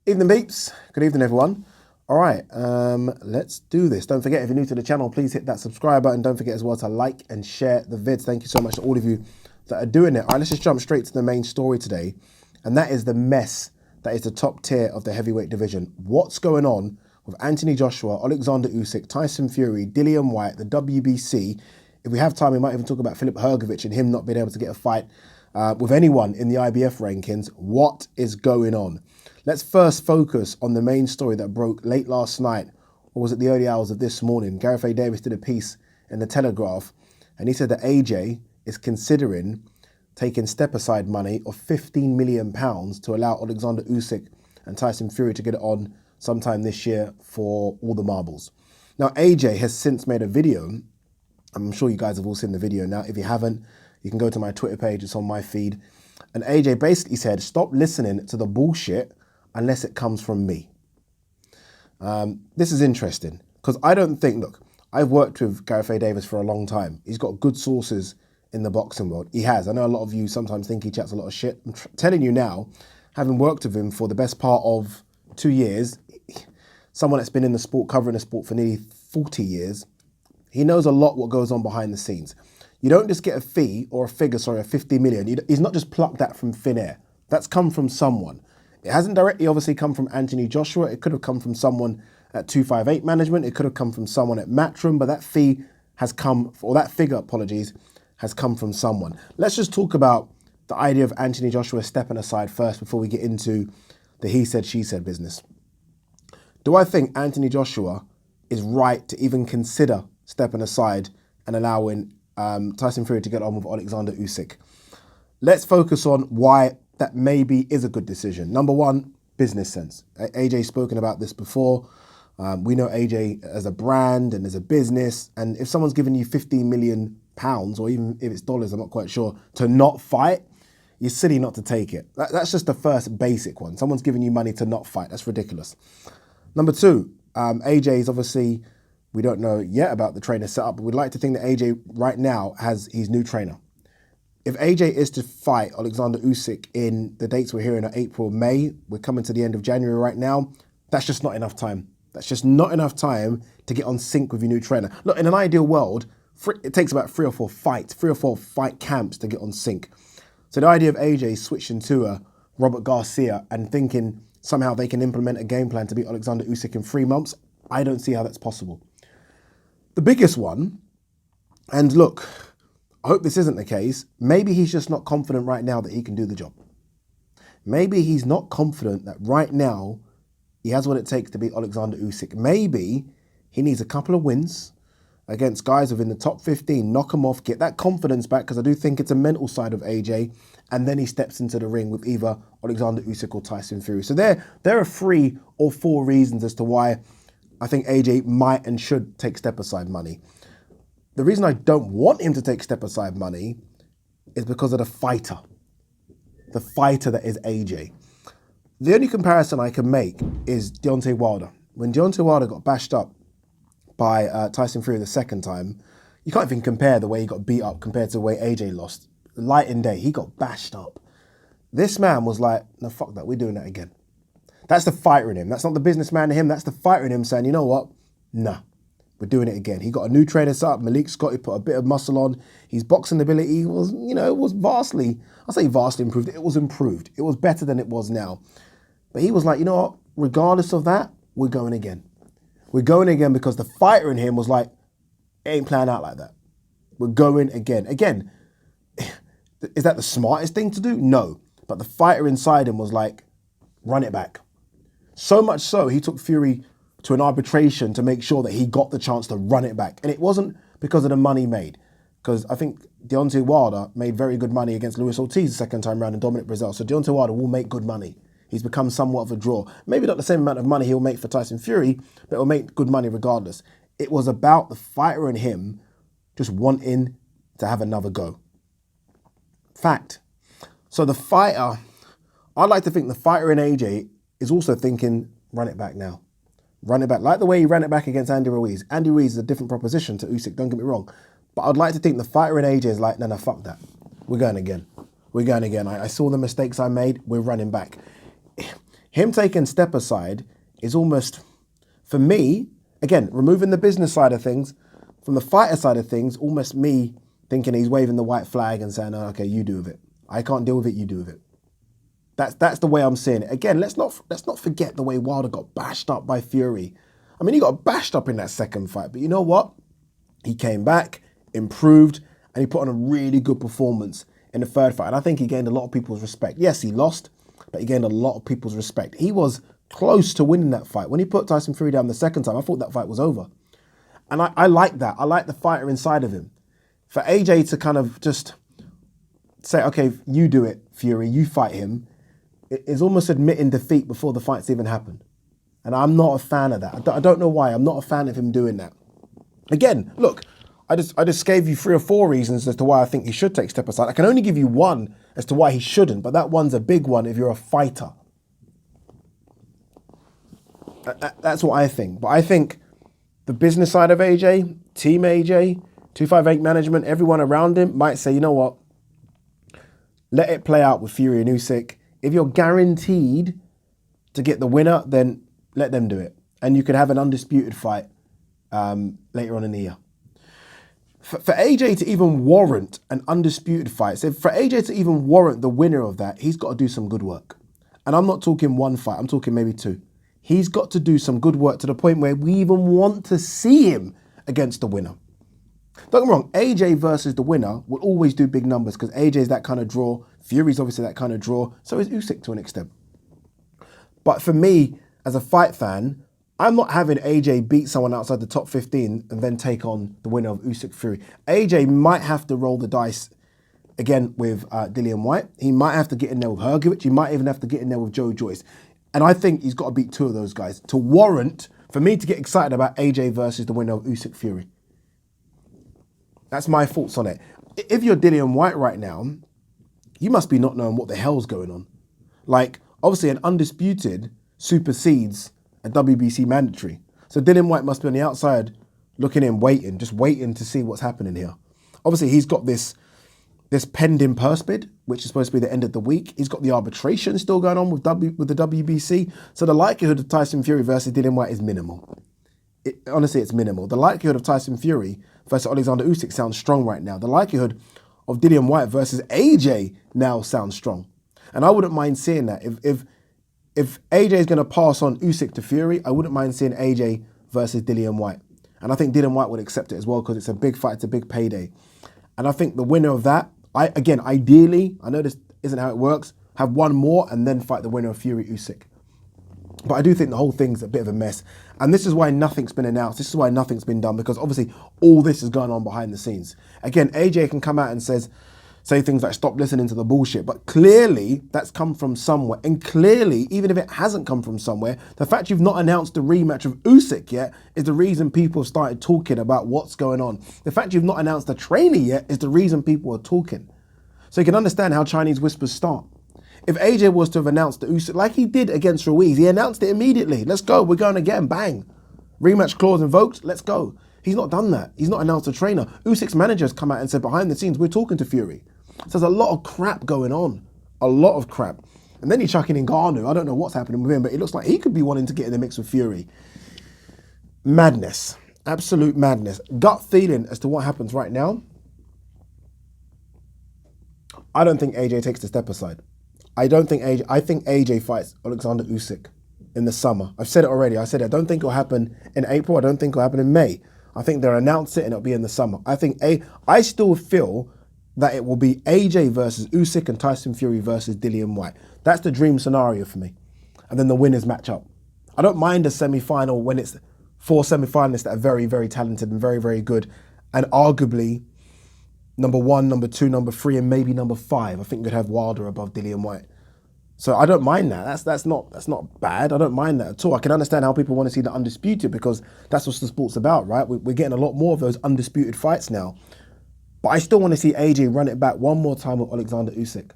Evening, peeps. Good evening, everyone. All right, let's do this. Don't forget, if you're new to the channel, please hit that subscribe button. Don't forget as well to like and share the vids. Thank you so much to all of you that are doing it. All right, let's just jump straight to the main story today, and that is the mess that is the top tier of the heavyweight division. What's going on with Anthony Joshua, Alexander Usyk, Tyson Fury, Dillian White, the WBC? If we have time, we might even talk about Filip Hrgovic and him not being able to get a fight with anyone in the IBF rankings. What is going on? Let's first focus on the main story that broke late last night, or was it the early hours of this morning? Vee Davis did a piece in the Telegraph, and he said that AJ is considering taking step-aside money of £15 million to allow Alexander Usyk and Tyson Fury to get it on sometime this year for all the marbles. Now, AJ has since made a video. I'm sure you guys have all seen the video now. If you haven't, you can go to my Twitter page. It's on my feed. And AJ basically said, stop listening to the bullshit unless it comes from me. This is interesting because I don't think, look, I've worked with Vee Davis for a long time. He's got good sources in the boxing world. He has. I know a lot of you sometimes think he chats a lot of shit. I'm telling you now, having worked with him for the best part of 2 years, someone that's been in the sport, covering the sport for nearly 40 years, he knows a lot what goes on behind the scenes. You don't just get a fee or a figure, sorry, of 50 million. He's not just plucked that from thin air. That's come from someone. It hasn't directly obviously come from Anthony Joshua. It could have come from someone at 258 management. It could have come from someone at Matchroom, but that fee has come, or that figure, apologies, has come from someone. Let's just talk about the idea of Anthony Joshua stepping aside first before we get into the he said, she said business. Do I think Anthony Joshua is right to even consider stepping aside and allowing Tyson Fury to get on with Alexander Usyk? Let's focus on why that maybe is a good decision. Number one, business sense. AJ's spoken about this before. We know AJ as a brand and as a business. And if someone's giving you £15 million, or even if it's dollars, I'm not quite sure, to not fight, you're silly not to take it. That's just the first basic one. Someone's giving you money to not fight. That's ridiculous. Number two, AJ is obviously, we don't know yet about the trainer setup, but we'd like to think that AJ right now has his new trainer. If AJ is to fight Alexander Usyk in the dates we're hearing are April, May, we're coming to the end of January right now, that's just not enough time. That's just not enough time to get on sync with your new trainer. Look, in an ideal world, it takes about 3 or 4 fight camps to get on sync. So the idea of AJ switching to a Robert Garcia and thinking somehow they can implement a game plan to beat Alexander Usyk in 3 months, I don't see how that's possible. The biggest one, and look, I hope this isn't the case, maybe he's just not confident right now that he can do the job. Maybe he's not confident that right now he has what it takes to beat Alexander Usyk. Maybe he needs a couple of wins against guys within the top 15, knock him off, get that confidence back, because I do think it's a mental side of AJ, and then he steps into the ring with either Alexander Usyk or Tyson Fury. So there are 3 or 4 reasons as to why I think AJ might and should take step-aside money. The reason I don't want him to take step-aside money is because of the fighter that is AJ. The only comparison I can make is Deontay Wilder. When Deontay Wilder got bashed up by Tyson Fury the second time, you can't even compare the way he got beat up compared to the way AJ lost. Light and day, he got bashed up. This man was like, no, fuck that, we're doing that again. That's the fighter in him. That's not the businessman in him. That's the fighter in him saying, you know what? Nah. We're doing it again. He got a new trainer set up. Malik Scott, he put a bit of muscle on. His boxing ability was, was vastly, I say vastly improved. It was improved. It was better than it was now. But he was like, you know what? Regardless of that, we're going again. We're going again because the fighter in him was like, it ain't playing out like that. We're going again. Again, is that the smartest thing to do? No. But the fighter inside him was like, run it back. So much so, he took Fury to an arbitration to make sure that he got the chance to run it back. And it wasn't because of the money made. Because I think Deontay Wilder made very good money against Luis Ortiz the second time around in Dominic Breazeale. So Deontay Wilder will make good money. He's become somewhat of a draw. Maybe not the same amount of money he'll make for Tyson Fury, but he'll make good money regardless. It was about the fighter and him just wanting to have another go. Fact. So the fighter, I'd like to think the fighter in AJ is also thinking, run it back now. Run it back. Like the way he ran it back against Andy Ruiz. Andy Ruiz is a different proposition to Usyk, don't get me wrong. But I'd like to think the fighter in AJ is like, no, fuck that. We're going again. We're going again. I saw the mistakes I made. We're running back. him taking step aside is almost, for me, again, removing the business side of things, from the fighter side of things, almost me thinking he's waving the white flag and saying, oh, okay, you do with it. I can't deal with it, you do with it. That's the way I'm seeing it. Again, let's not forget the way Wilder got bashed up by Fury. I mean, he got bashed up in that second fight, but you know what? He came back, improved, and he put on a really good performance in the third fight. And I think he gained a lot of people's respect. Yes, he lost, but he gained a lot of people's respect. He was close to winning that fight. When he put Tyson Fury down the second time, I thought that fight was over. And I like that. I like the fighter inside of him. For AJ to kind of just say, okay, you do it, Fury, you fight him, is almost admitting defeat before the fight's even happened. And I'm not a fan of that. I don't know why. I'm not a fan of him doing that. Again, look, I just gave you 3 or 4 reasons as to why I think he should take step aside. I can only give you one as to why he shouldn't, but that one's a big one if you're a fighter. That's what I think. But I think the business side of AJ, Team AJ, 258 management, everyone around him might say, you know what? Let it play out with Fury and Usyk. If you're guaranteed to get the winner, then let them do it. And you could have an undisputed fight later on in the year. For AJ to even warrant an undisputed fight, so for AJ to even warrant the winner of that, he's got to do some good work. And I'm not talking one fight, I'm talking maybe 2. He's got to do some good work to the point where we even want to see him against the winner. Don't get me wrong, AJ versus the winner will always do big numbers because AJ is that kind of draw, Fury's obviously that kind of draw, so is Usyk to an extent. But for me, as a fight fan, I'm not having AJ beat someone outside the top 15 and then take on the winner of Usyk Fury. AJ might have to roll the dice again with Dillian White. He might have to get in there with Hrgovic. He might even have to get in there with Joe Joyce. And I think he's got to beat 2 of those guys to warrant for me to get excited about AJ versus the winner of Usyk Fury. That's my thoughts on it. If you're Dillian White right now, you must be not knowing what the hell's going on. Like, obviously an undisputed supersedes a WBC mandatory. So Dillian White must be on the outside looking in, waiting, just waiting to see what's happening here. Obviously, he's got this pending purse bid, which is supposed to be the end of the week. He's got the arbitration still going on with the WBC. So the likelihood of Tyson Fury versus Dillian White is minimal. Honestly, it's minimal. The likelihood of Tyson Fury versus Alexander Usyk sounds strong right now. The likelihood of Dillian White versus AJ now sounds strong. And I wouldn't mind seeing that. If AJ is going to pass on Usyk to Fury, I wouldn't mind seeing AJ versus Dillian White. And I think Dillian White would accept it as well because it's a big fight, it's a big payday. And I think the winner of that, ideally, I know this isn't how it works, have one more and then fight the winner of Fury Usyk. But I do think the whole thing's a bit of a mess. And this is why nothing's been announced. This is why nothing's been done because obviously all this is going on behind the scenes. Again, AJ can come out and say things like stop listening to the bullshit, but clearly that's come from somewhere. And clearly, even if it hasn't come from somewhere, the fact you've not announced the rematch of Usyk yet is the reason people have started talking about what's going on. The fact you've not announced the trainer yet is the reason people are talking. So you can understand how Chinese whispers start. If AJ was to have announced the Usyk, like he did against Ruiz, he announced it immediately. Let's go, we're going again, bang. Rematch clause invoked, let's go. He's not done that. He's not announced a trainer. Usyk's manager has come out and said behind the scenes, we're talking to Fury. So there's a lot of crap going on. A lot of crap. And then you chuck in Ngannou. I don't know what's happening with him, but it looks like he could be wanting to get in the mix with Fury. Madness. Absolute madness. Gut feeling as to what happens right now. I don't think AJ takes the step aside. I think AJ fights Alexander Usyk in the summer. I've said it already. I don't think it'll happen in April. I don't think it'll happen in May. I think they'll announce it and it'll be in the summer. I still feel that it will be AJ versus Usyk and Tyson Fury versus Dillian White. That's the dream scenario for me. And then the winners match up. I don't mind a semi-final when it's 4 semi-finalists that are very, very talented and very, very good. And arguably, number 1, number 2, number 3, and maybe number 5. I think you'd have Wilder above Dillian White. So I don't mind that. That's not bad. I don't mind that at all. I can understand how people want to see the undisputed because that's what the sport's about, right? We're getting a lot more of those undisputed fights now. But I still want to see AJ run it back one more time with Alexander Usyk.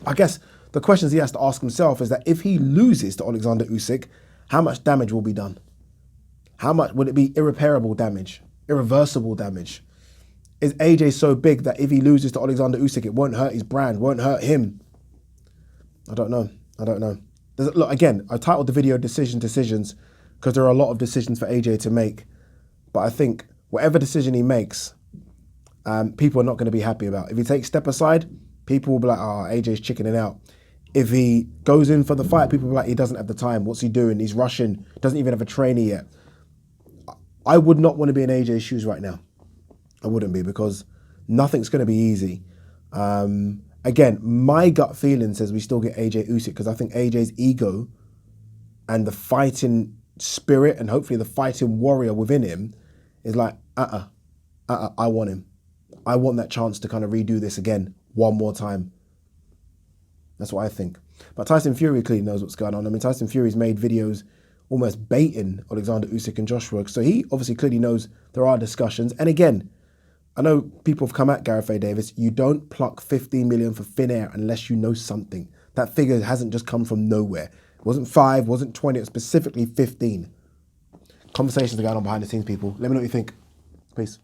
I guess the questions he has to ask himself is that if he loses to Alexander Usyk, how much damage will be done? How much would it be irreparable damage, irreversible damage? Is AJ so big that if he loses to Alexander Usyk, it won't hurt his brand, won't hurt him? I don't know. Look, again, I titled the video Decisions, because there are a lot of decisions for AJ to make. But I think whatever decision he makes, people are not going to be happy about. If he takes step aside, people will be like, oh, AJ's chickening out. If he goes in for the fight, people will be like, he doesn't have the time. What's he doing? He's rushing. Doesn't even have a trainer yet. I would not want to be in AJ's shoes right now. I wouldn't be, because nothing's going to be easy. Again, my gut feeling says we still get AJ Usyk, because I think AJ's ego and the fighting spirit and hopefully the fighting warrior within him is like, I want him. I want that chance to kind of redo this again one more time. That's what I think. But Tyson Fury clearly knows what's going on. I mean, Tyson Fury's made videos almost baiting Alexander Usyk and Joshua. So he obviously clearly knows there are discussions. And again, I know people have come at Gareth Vee Davis. You don't pluck 15 million for thin air unless you know something. That figure hasn't just come from nowhere. It wasn't 5, wasn't 20, it was specifically 15. Conversations are going on behind the scenes, people. Let me know what you think. Peace.